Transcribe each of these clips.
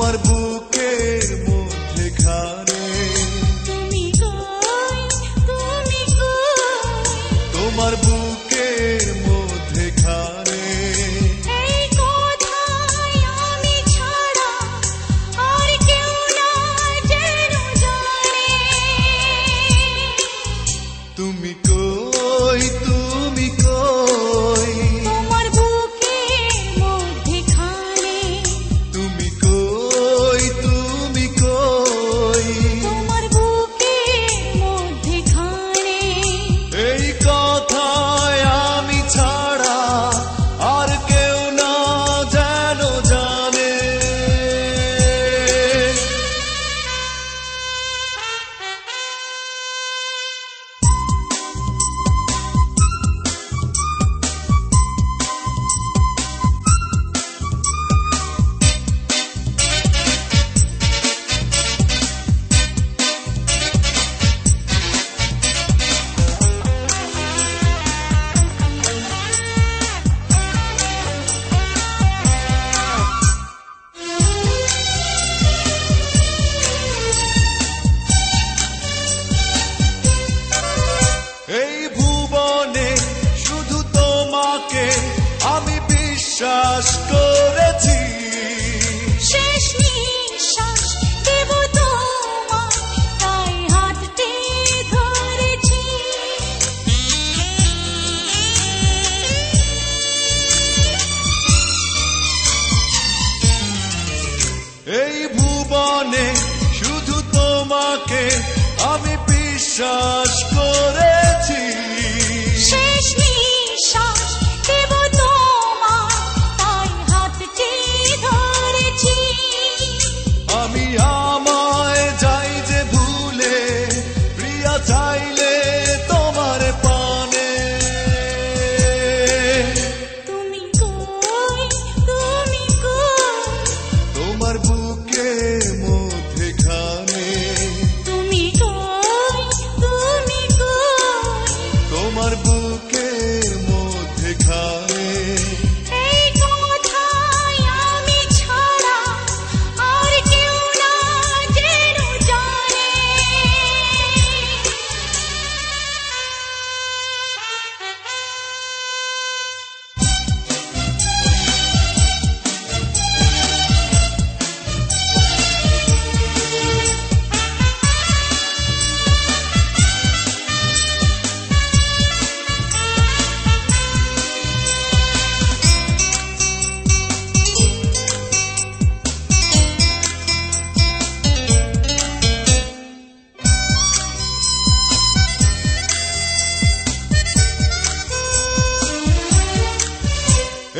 তোমার বুকের মধ্যেখানে তোমার বুকের মধ্যেখানে এই কোথায় আমি ছাড়া আর কেউ না যেন জানে তুমি কই তুমি কই তোমার বুকের মধ্যেখানে তুমি কই তুমি কই তোমার বুকের মধ্যেখানে এই কথায় আমি ছাড়া আর কেউ না যেন জানে এই ভুবনে শুধু তোমাকে আমি বিশ্বাস করেছি শেষ নিঃশ্বাস দেব তোমায় তাই হাতটি ধরেছি এই ভুবনে শুধু তোমাকে আমি বিশ্বাস করেছি শেষ নিঃশ্বাস দেব তোমায় তাই হাতটি ধরেছি আমি আমায় যাই যে ভুলে প্রিয়া চাইলে তোমার পানে তুমি কই তোমার বুকের মধ্যেখানে তুমি কই তোমার বুকের মধ্যেখানে এই কোথায় আমি ছাড়া আর কেউ না যেন জানে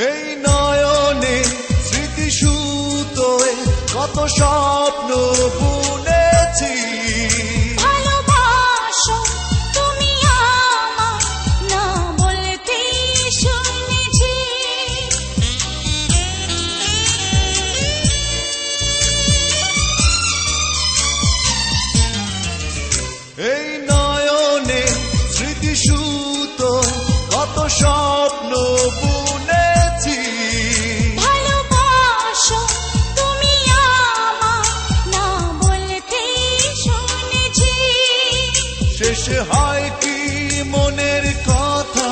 এই নয়নে স্মৃতি সুতোয় কত স্বপ্ন বুনেছি ভালোবাসো তুমি আমায় না বলতে শুনেছি এই নয়নে স্মৃতি সুতোয় কত স্বপ্ন বুনেছি ভালোবাসো তুমি আমায় না বলতে শুনেছি শেষে হয় কি মনের কথা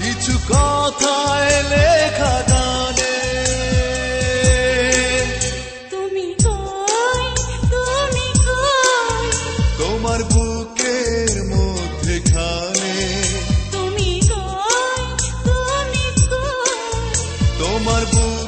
কিছু কথায় লেখা গানে তুমি কই তোমার বুকের মধ্যেখানে তুমি কই তোমার বুক